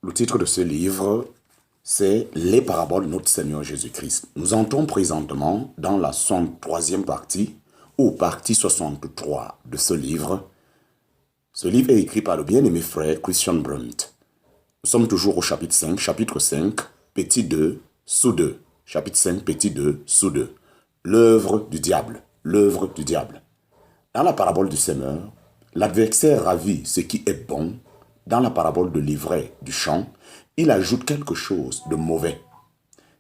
Le titre de ce livre, c'est Les paraboles de notre Seigneur Jésus-Christ. Nous entrons présentement dans la 63e partie, ou partie 63 de ce livre. Ce livre est écrit par le bien-aimé frère Christian Brunt. Nous sommes toujours au chapitre 5, petit 2, sous 2. Chapitre 5, petit 2, sous 2. L'œuvre du diable. L'œuvre du diable. Dans la parabole du semeur, l'adversaire ravit ce qui est bon. Dans la parabole de l'ivraie du champ, il ajoute quelque chose de mauvais.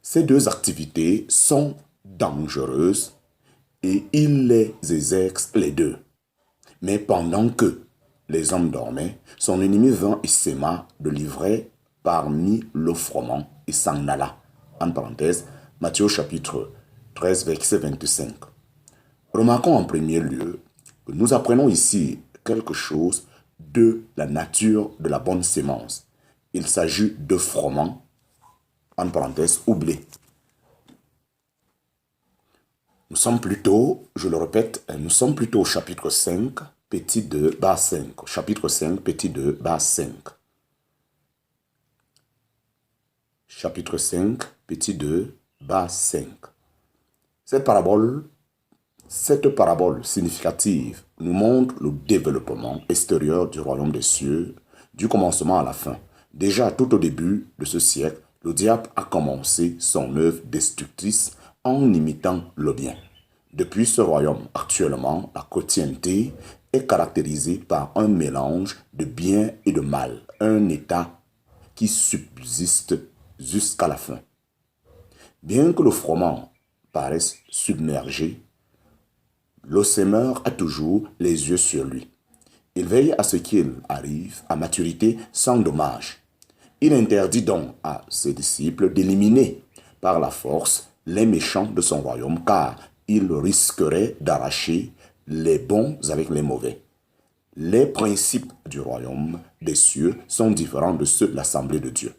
Ces deux activités sont dangereuses et il les exerce les deux. Mais pendant que les hommes dormaient, son ennemi vint et sema de l'ivraie parmi le froment et s'en alla. En parenthèse, Matthieu chapitre 13, verset 25. Remarquons en premier lieu que nous apprenons ici quelque chose de la nature de la bonne sémence. Il s'agit de froment, en parenthèse, ou blé. Nous sommes plutôt, je le répète, nous sommes plutôt au chapitre 5, petit 2, bas 5. Chapitre 5, petit 2, bas 5. Chapitre 5, petit 2, bas 5. Cette parabole significative nous montre le développement extérieur du royaume des cieux, du commencement à la fin. Déjà tout au début de ce siècle, le diable a commencé son œuvre destructrice en imitant le bien. Depuis ce royaume, actuellement, la chrétienté est caractérisée par un mélange de bien et de mal, un état qui subsiste jusqu'à la fin. Bien que le froment paraisse submergé, le semeur a toujours les yeux sur lui. Il veille à ce qu'il arrive à maturité sans dommage. Il interdit donc à ses disciples d'éliminer par la force les méchants de son royaume, car il risquerait d'arracher les bons avec les mauvais. Les principes du royaume des cieux sont différents de ceux de l'assemblée de Dieu.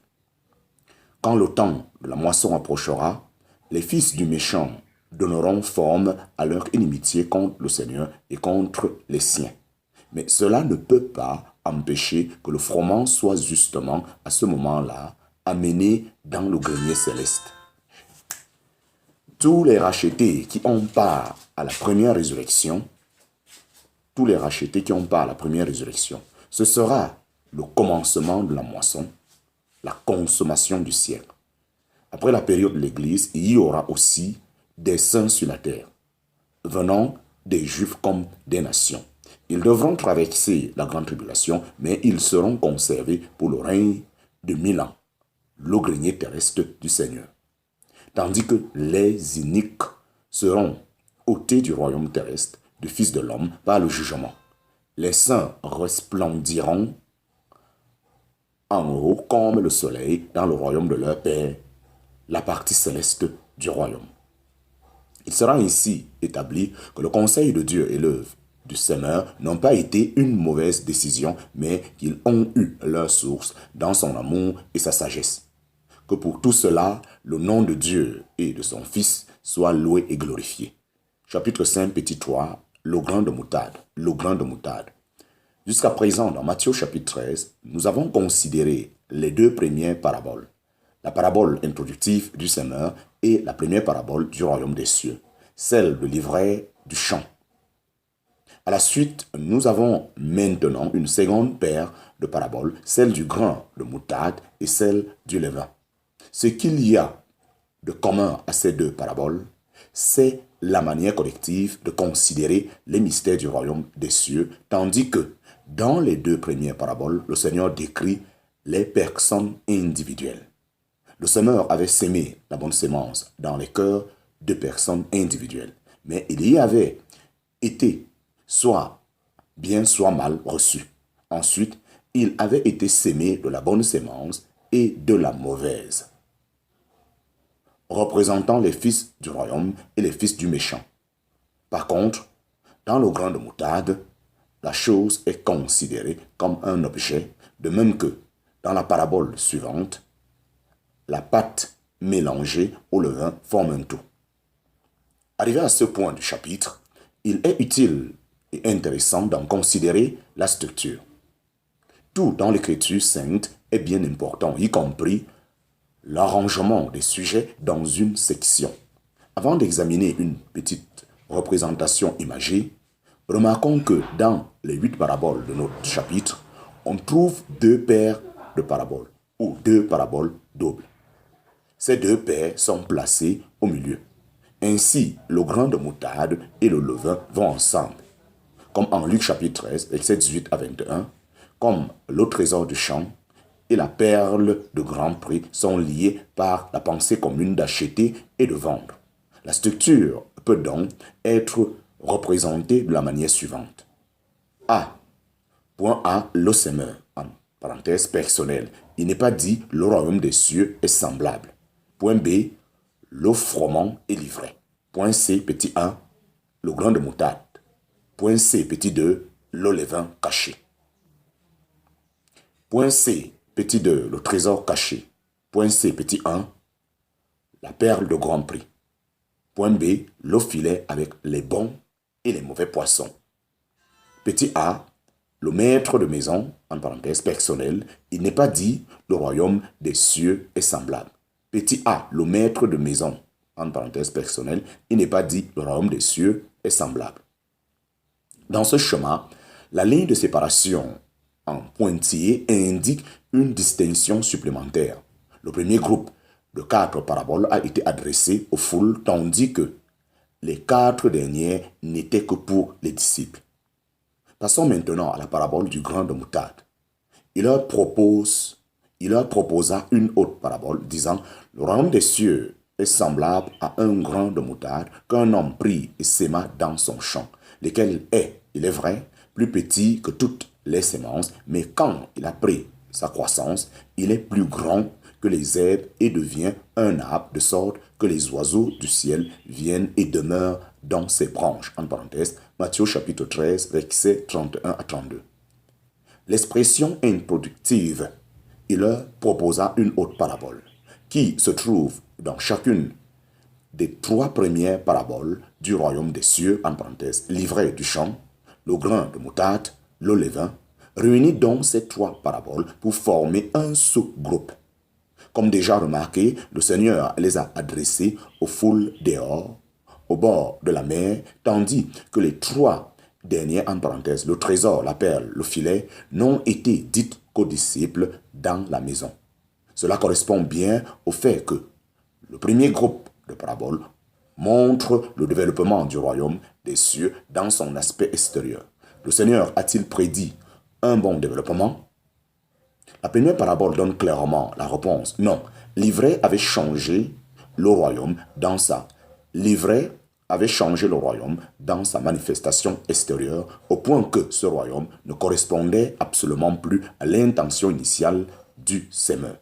Quand le temps de la moisson approchera, les fils du méchant donneront forme à leur inimitié contre le Seigneur et contre les siens. Mais cela ne peut pas empêcher que le froment soit justement à ce moment-là amené dans le grenier céleste. Tous les rachetés qui ont part à la première résurrection, ce sera le commencement de la moisson, la consommation du siècle. Après la période de l'Église, il y aura aussi des saints sur la terre, venant des Juifs comme des nations. Ils devront traverser la grande tribulation, mais ils seront conservés pour le règne de 1000 ans, le grenier terrestre du Seigneur. Tandis que les iniques seront ôtés du royaume terrestre du Fils de l'homme par le jugement. Les saints resplendiront en haut comme le soleil dans le royaume de leur Père, la partie céleste du royaume. Il sera ainsi établi que le conseil de Dieu et l'œuvre du semeur n'ont pas été une mauvaise décision, mais qu'ils ont eu leur source dans son amour et sa sagesse. Que pour tout cela, le nom de Dieu et de son Fils soit loué et glorifié. Chapitre 5, petit 3, le grain de moutarde. Jusqu'à présent, dans Matthieu chapitre 13, nous avons considéré les deux premières paraboles. La parabole introductive du semeur et la première parabole du royaume des cieux, celle de l'ivraie du champ. À la suite, nous avons maintenant une seconde paire de paraboles, celle du grain de moutarde et celle du levain. Ce qu'il y a de commun à ces deux paraboles, c'est la manière collective de considérer les mystères du royaume des cieux, tandis que dans les deux premières paraboles, le Seigneur décrit les personnes individuelles. Le semeur avait sémé la bonne sémence dans les cœurs de personnes individuelles, mais il y avait été soit bien soit mal reçu. Ensuite, il avait été sémé de la bonne sémence et de la mauvaise, représentant les fils du royaume et les fils du méchant. Par contre, dans le grain de moutarde, la chose est considérée comme un objet, de même que dans la parabole suivante, la pâte mélangée au levain forme un tout. Arrivé à ce point du chapitre, il est utile et intéressant d'en considérer la structure. Tout dans l'Écriture sainte est bien important, y compris l'arrangement des sujets dans une section. Avant d'examiner une petite représentation imagée, remarquons que dans les 8 paraboles de notre chapitre, on trouve 2 paires de paraboles, ou 2 paraboles doubles. Ces 2 paires sont placées au milieu. Ainsi, le grain de moutarde et le levain vont ensemble. Comme en Luc chapitre 13, versets 18 à 21, comme le trésor du champ et la perle de grand prix sont liés par la pensée commune d'acheter et de vendre. La structure peut donc être représentée de la manière suivante. A. Point A, le semeur, en parenthèse personnelle. Il n'est pas dit le royaume des cieux est semblable. Point B, le froment est livré. Point C, petit 1, le grain de moutarde. Point C, petit 2, le levain caché. Point C, petit 2, le trésor caché. Point C, petit 1, la perle de grand prix. Point B, le filet avec les bons et les mauvais poissons. Petit A, le maître de maison, en parenthèse personnel, il n'est pas dit le royaume des cieux est semblable. Petit A, le maître de maison, en parenthèse personnel, il n'est pas dit le royaume des cieux est semblable. Dans ce schéma, la ligne de séparation en pointillé indique une distinction supplémentaire. Le premier groupe de 4 paraboles a été adressé aux foules, tandis que les 4 dernières n'étaient que pour les disciples. Passons maintenant à la parabole du grain de moutarde. Il leur proposa une autre parabole, disant « Le royaume des cieux est semblable à un grain de moutarde qu'un homme prit et sema dans son champ, lequel est, il est vrai, plus petit que toutes les semences, mais quand il a pris sa croissance, il est plus grand que les herbes et devient un arbre, de sorte que les oiseaux du ciel viennent et demeurent dans ses branches. » En parenthèse, Matthieu chapitre 13, versets 31 à 32. L'expression introductive, il leur proposa une autre parabole, qui se trouve dans chacune des 3 premières paraboles du royaume des cieux, en parenthèse, l'ivraie du champ, le grain de moutarde, le levain, réunit donc ces 3 paraboles pour former un sous-groupe. Comme déjà remarqué, le Seigneur les a adressées aux foules dehors, au bord de la mer, tandis que les 3 dernières, en parenthèse, le trésor, la perle, le filet, n'ont été dites qu'aux disciples dans la maison. Cela correspond bien au fait que le premier groupe de paraboles montre le développement du royaume des cieux dans son aspect extérieur. Le Seigneur a-t-il prédit un bon développement? La première parabole donne clairement la réponse. Non, l'ivraie avait changé le royaume dans sa manifestation extérieure, au point que ce royaume ne correspondait absolument plus à l'intention initiale du semeur.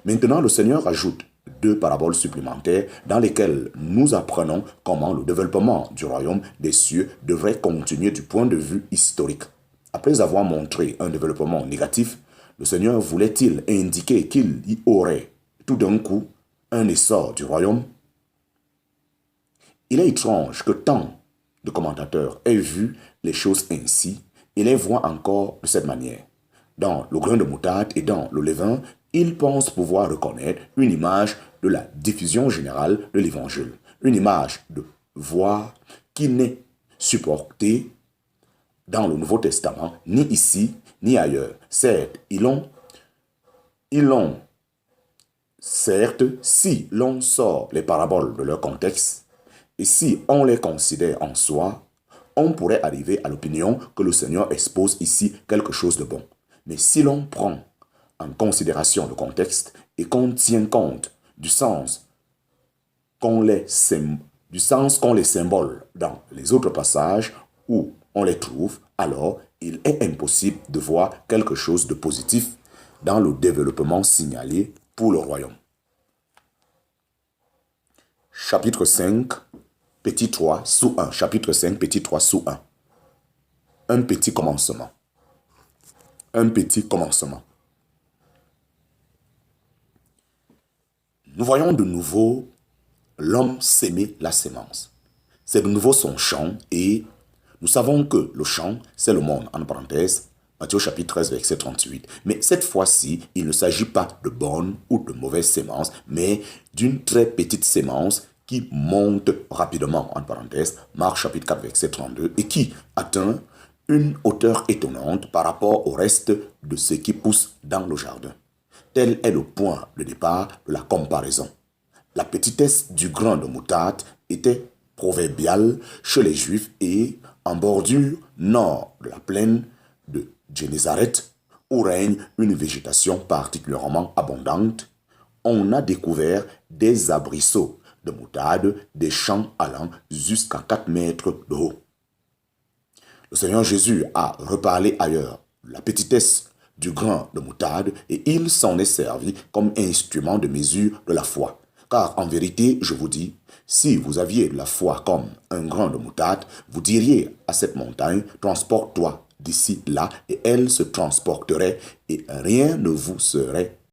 Maintenant, le Seigneur ajoute 2 paraboles supplémentaires dans lesquelles nous apprenons comment le développement du royaume des cieux devrait continuer du point de vue historique. Après avoir montré un développement négatif, le Seigneur voulait-il indiquer qu'il y aurait tout d'un coup un essor du royaume? Il est étrange que tant de commentateurs aient vu les choses ainsi et les voient encore de cette manière. Dans le grain de moutarde et dans le levain, ils pensent pouvoir reconnaître une image de la diffusion générale de l'Évangile, une image de voix qui n'est supportée dans le Nouveau Testament, ni ici, ni ailleurs. Certes, si l'on sort les paraboles de leur contexte, et si on les considère en soi, on pourrait arriver à l'opinion que le Seigneur expose ici quelque chose de bon. Mais si l'on prend en considération le contexte et qu'on tient compte du sens qu'ont les symboles dans les autres passages où on les trouve, alors il est impossible de voir quelque chose de positif dans le développement signalé pour le royaume. Chapitre 5, petit 3, sous 1. Chapitre 5, petit 3, sous 1. Un petit commencement. Un petit commencement. Nous voyons de nouveau l'homme s'aimer la sémence. C'est de nouveau son champ et nous savons que le champ, c'est le monde, en parenthèse, Matthieu chapitre 13, verset 38. Mais cette fois-ci, il ne s'agit pas de bonnes ou de mauvaises semences, mais d'une très petite sémence qui monte rapidement, en parenthèse, Marc chapitre 4, verset 32, et qui atteint une hauteur étonnante par rapport au reste de ce qui pousse dans le jardin. Tel est le point de départ de la comparaison. La petitesse du grain de moutarde était proverbiale chez les Juifs et en bordure nord de la plaine de Génézareth, où règne une végétation particulièrement abondante, on a découvert des arbrisseaux de moutarde, des champs allant jusqu'à 4 mètres de haut. Le Seigneur Jésus a reparlé ailleurs la petitesse du grain de moutarde et il s'en est servi comme instrument de mesure de la foi. Car en vérité, je vous dis, si vous aviez de la foi comme un grain de moutarde, vous diriez à cette montagne, transporte-toi d'ici là, et elle se transporterait et rien ne vous serait